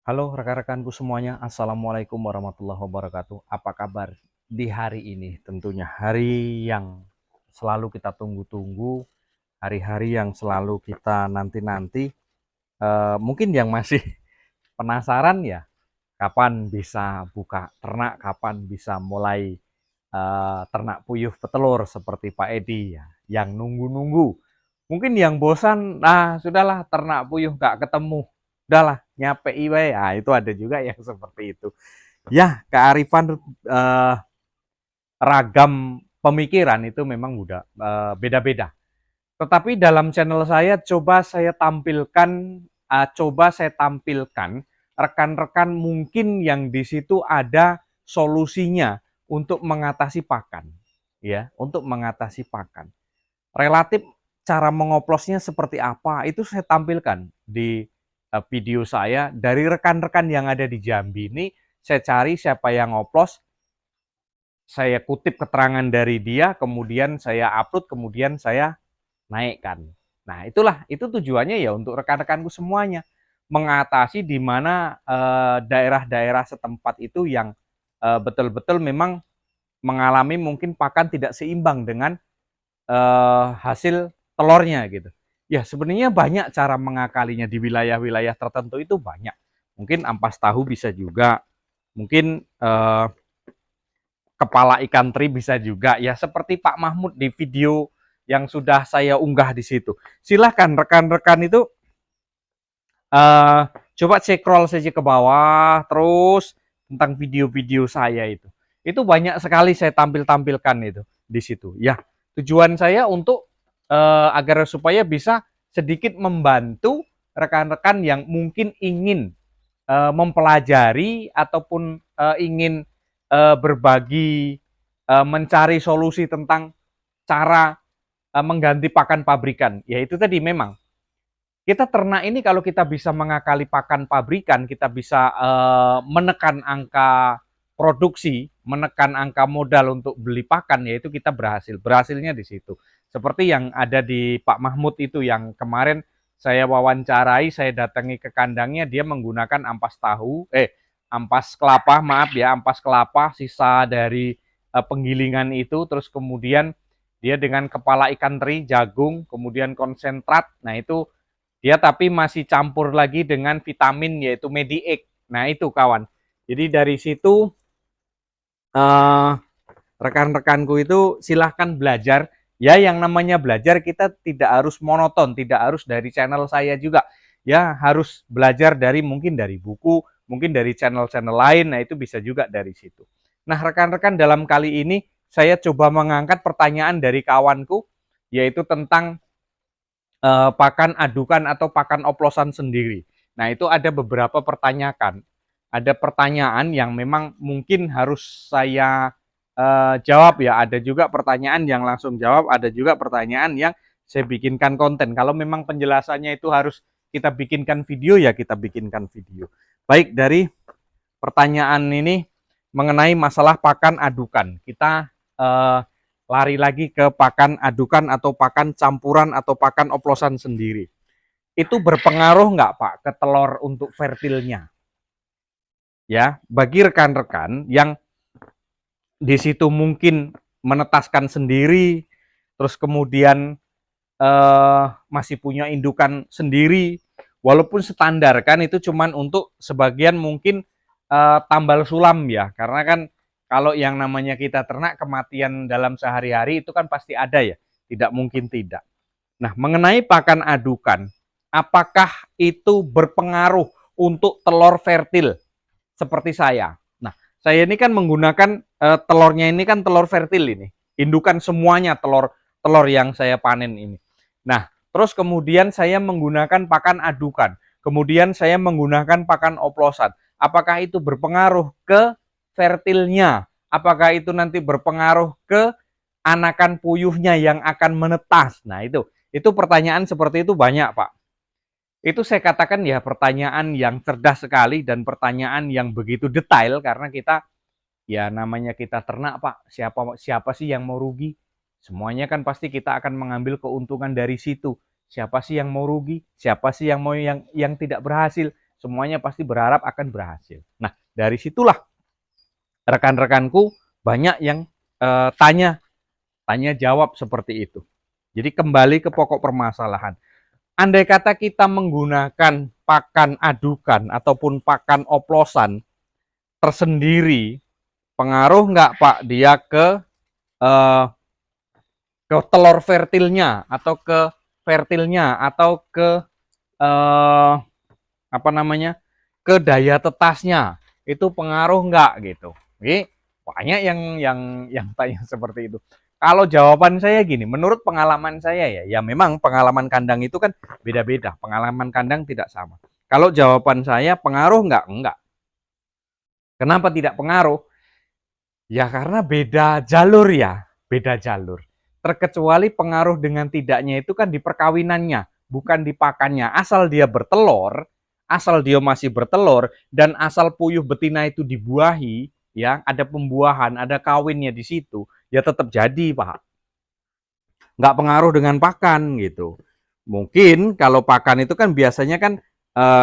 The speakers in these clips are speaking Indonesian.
Halo rekan-rekanku semuanya, Assalamualaikum warahmatullahi wabarakatuh. Apa kabar di hari ini? Tentunya hari yang selalu kita tunggu-tunggu, hari-hari yang selalu kita nanti-nanti. Mungkin yang masih penasaran ya, kapan bisa buka ternak, kapan bisa mulai ternak puyuh petelur seperti Pak Edi ya, yang nunggu-nunggu. Mungkin yang bosan, nah sudahlah ternak puyuh nggak ketemu, udahlah nyapei wae. Nah, itu ada juga yang seperti itu. Ya, kearifan ragam pemikiran itu memang udah beda-beda. Tetapi dalam channel saya coba saya tampilkan rekan-rekan mungkin yang di situ ada solusinya untuk mengatasi pakan, ya, untuk mengatasi pakan. Relatif cara mengoplosnya seperti apa itu saya tampilkan di video saya dari rekan-rekan yang ada di Jambi ini. Saya cari siapa yang ngoplos, saya kutip keterangan dari dia, kemudian saya upload, kemudian saya naikkan. Nah, itu tujuannya ya untuk rekan-rekanku semuanya, mengatasi di mana daerah-daerah setempat itu yang betul-betul memang mengalami mungkin pakan tidak seimbang dengan hasil telurnya gitu. Ya, sebenarnya banyak cara mengakalinya di wilayah-wilayah tertentu itu banyak. Mungkin ampas tahu bisa juga, mungkin kepala ikan teri bisa juga, ya seperti Pak Mahmud di video yang sudah saya unggah di situ. Silahkan rekan-rekan itu uh, coba scroll saja ke bawah, terus tentang video-video saya itu banyak sekali saya tampilkan itu di situ. Ya, tujuan saya untuk agar supaya bisa sedikit membantu rekan-rekan yang mungkin ingin mempelajari ataupun ingin berbagi, mencari solusi tentang cara mengganti pakan pabrikan. Ya itu tadi memang kita ternak ini kalau kita bisa mengakali pakan pabrikan, kita bisa menekan angka produksi, menekan angka modal untuk beli pakan, yaitu kita berhasil. Berhasilnya di situ. Seperti yang ada di Pak Mahmud itu yang kemarin saya wawancarai, saya datangi ke kandangnya, dia menggunakan ampas kelapa, maaf ya, ampas kelapa sisa dari penggilingan itu, terus kemudian dia dengan kepala ikan teri, jagung, kemudian konsentrat. Nah, itu dia tapi masih campur lagi dengan vitamin yaitu Medic. Nah, itu kawan. Jadi dari situ eh, rekan-rekanku itu silahkan belajar. Ya, yang namanya belajar kita tidak harus monoton, tidak harus dari channel saya juga. Ya, harus belajar dari mungkin dari buku, mungkin dari channel-channel lain. Nah, itu bisa juga dari situ. Nah, rekan-rekan, dalam kali ini saya coba mengangkat pertanyaan dari kawanku, yaitu tentang pakan adukan atau pakan oplosan sendiri. Nah, itu ada beberapa pertanyaan. Ada pertanyaan yang memang mungkin harus saya jawab ya. Ada juga pertanyaan yang langsung jawab, ada juga pertanyaan yang saya bikinkan konten. Kalau memang penjelasannya itu harus kita bikinkan video, ya kita bikinkan video. Baik, dari pertanyaan ini mengenai masalah pakan adukan. Kita lari lagi ke pakan adukan atau pakan campuran atau pakan oplosan sendiri. Itu berpengaruh nggak Pak ke telur untuk fertilnya? Ya, bagi rekan-rekan yang di situ mungkin menetaskan sendiri, terus kemudian masih punya indukan sendiri, walaupun standar kan itu cuman untuk sebagian mungkin tambal sulam ya, karena kan kalau yang namanya kita ternak kematian dalam sehari-hari itu kan pasti ada ya, tidak mungkin tidak. Nah, mengenai pakan adukan, apakah itu berpengaruh untuk telur fertil seperti saya? Nah, saya ini kan menggunakan telurnya ini kan telur fertil ini, indukan semuanya telur telur yang saya panen ini. Nah, terus kemudian saya menggunakan pakan adukan, kemudian saya menggunakan pakan oplosan. Apakah itu berpengaruh ke fertilnya? Apakah itu nanti berpengaruh ke anakan puyuhnya yang akan menetas? Nah, itu pertanyaan seperti itu banyak, Pak. Itu saya katakan ya pertanyaan yang cerdas sekali dan pertanyaan yang begitu detail, karena kita ya namanya kita ternak, Pak. Siapa siapa sih yang mau rugi? Semuanya kan pasti kita akan mengambil keuntungan dari situ. Siapa sih yang mau rugi? Siapa sih yang mau yang tidak berhasil? semuanya pasti berharap akan berhasil. Nah, dari situlah rekan-rekanku banyak yang tanya jawab seperti itu. Jadi kembali ke pokok permasalahan. Andai kata kita menggunakan pakan adukan ataupun pakan oplosan tersendiri, pengaruh nggak Pak dia eh, ke telur fertilnya atau ke fertilnya atau ke apa namanya, ke daya tetasnya, itu pengaruh nggak gitu? Oke, banyak yang tanya seperti itu. Kalau jawaban saya gini, menurut pengalaman saya ya memang pengalaman kandang itu kan beda-beda, pengalaman kandang tidak sama. Kalau jawaban saya pengaruh nggak? Enggak. Kenapa tidak pengaruh? Ya karena beda jalur ya, beda jalur. Terkecuali pengaruh dengan tidaknya itu kan di perkawinannya, bukan di pakannya. Asal dia bertelur, asal dia masih bertelur, dan asal puyuh betina itu dibuahi, ya ada pembuahan, ada kawinnya di situ, ya tetap jadi Pak. Nggak pengaruh dengan pakan gitu. Mungkin kalau pakan itu kan biasanya kan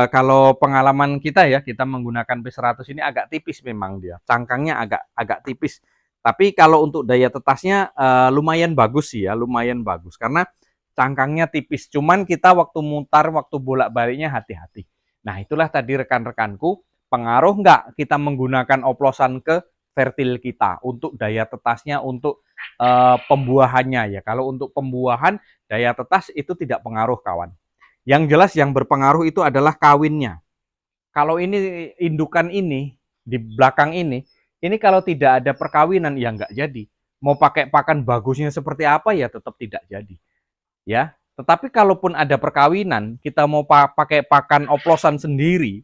kalau pengalaman kita ya, kita menggunakan P100 ini agak tipis memang dia. Cangkangnya agak tipis. Tapi kalau untuk daya tetasnya lumayan bagus sih ya, lumayan bagus karena cangkangnya tipis. Cuman kita waktu mutar, waktu bolak-baliknya hati-hati. Nah, itulah tadi rekan-rekanku, pengaruh nggak kita menggunakan oplosan ke fertil kita untuk daya tetasnya, untuk pembuahannya ya. Kalau untuk pembuahan daya tetas itu tidak pengaruh kawan. Yang jelas yang berpengaruh itu adalah kawinnya. Kalau ini indukan ini di belakang ini kalau tidak ada perkawinan ya nggak jadi. Mau pakai pakan bagusnya seperti apa ya tetap tidak jadi. Ya, tetapi kalaupun ada perkawinan, kita mau pakai pakan oplosan sendiri,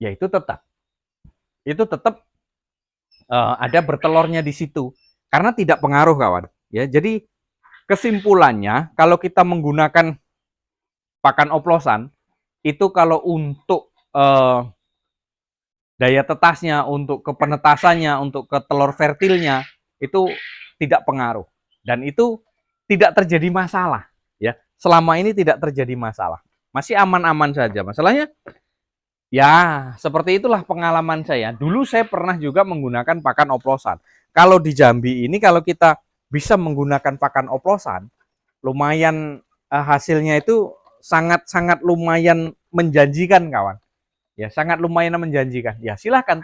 ya itu tetap ada bertelurnya di situ. Karena tidak pengaruh kawan. Ya, jadi kesimpulannya kalau kita menggunakan pakan oplosan itu kalau untuk daya tetasnya, untuk kepenetasannya, untuk ke telur fertilnya itu tidak pengaruh dan itu tidak terjadi masalah ya. Selama ini tidak terjadi masalah. Masih aman-aman saja. Masalahnya ya seperti itulah pengalaman saya. Dulu saya pernah juga menggunakan pakan oplosan. Kalau di Jambi ini kalau kita bisa menggunakan pakan oplosan, lumayan hasilnya itu sangat-sangat lumayan menjanjikan kawan. Ya, sangat lumayan menjanjikan. Ya, silahkan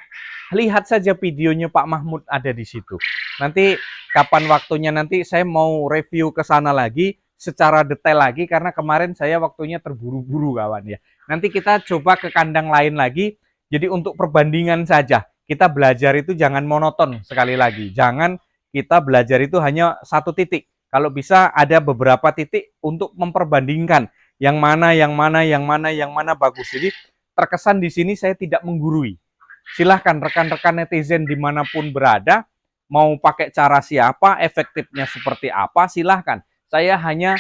lihat saja videonya Pak Mahmud ada di situ. Nanti kapan waktunya nanti saya mau review ke sana lagi secara detail lagi karena kemarin saya waktunya terburu-buru kawan ya. Nanti kita coba ke kandang lain lagi. Jadi untuk perbandingan saja. Kita belajar itu jangan monoton sekali lagi. Jangan kita belajar itu hanya satu titik. Kalau bisa ada beberapa titik untuk memperbandingkan yang mana bagus. Jadi terkesan di sini saya tidak menggurui. Silahkan rekan-rekan netizen dimanapun berada, mau pakai cara siapa, efektifnya seperti apa, silahkan. Saya hanya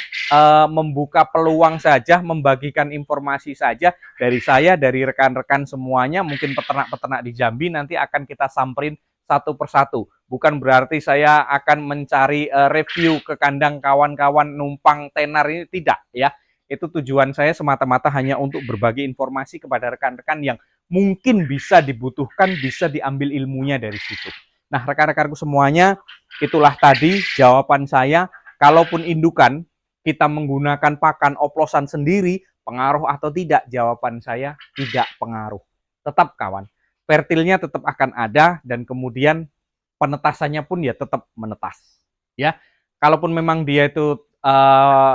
membuka peluang saja, membagikan informasi saja dari saya, dari rekan-rekan semuanya, mungkin peternak-peternak di Jambi nanti akan kita samperin satu persatu. Bukan berarti saya akan mencari review ke kandang kawan-kawan numpang tenar ini, tidak ya. Itu tujuan saya semata-mata hanya untuk berbagi informasi kepada rekan-rekan yang mungkin bisa dibutuhkan, bisa diambil ilmunya dari situ. Nah, rekan-rekanku semuanya, itulah tadi jawaban saya. Kalaupun indukan, kita menggunakan pakan oplosan sendiri, pengaruh atau tidak? Jawaban saya tidak pengaruh. Tetap kawan, fertilnya tetap akan ada dan kemudian penetasannya pun ya tetap menetas. Ya, kalaupun memang dia itu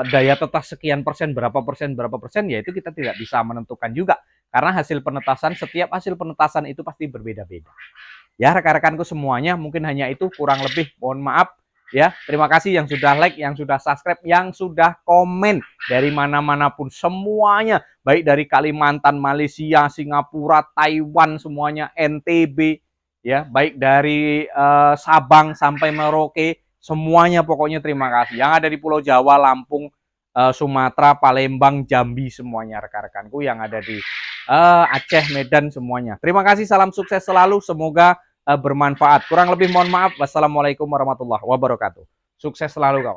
daya tetas sekian persen, berapa persen, ya itu kita tidak bisa menentukan juga. Karena hasil penetasan, setiap hasil penetasan itu pasti berbeda-beda. Ya, rekan-rekanku semuanya, mungkin hanya itu, kurang lebih mohon maaf. Ya, terima kasih yang sudah like, yang sudah subscribe, yang sudah komen dari mana-mana pun semuanya, baik dari Kalimantan, Malaysia, Singapura, Taiwan, semuanya, NTB, ya, baik dari Sabang sampai Merauke, semuanya pokoknya terima kasih. Yang ada di Pulau Jawa, Lampung, Sumatera, Palembang, Jambi, semuanya rekan-rekanku yang ada di Aceh, Medan, semuanya. Terima kasih, salam sukses selalu, semoga bermanfaat. Kurang lebih mohon maaf. Wassalamualaikum warahmatullahi wabarakatuh. Sukses selalu kawan.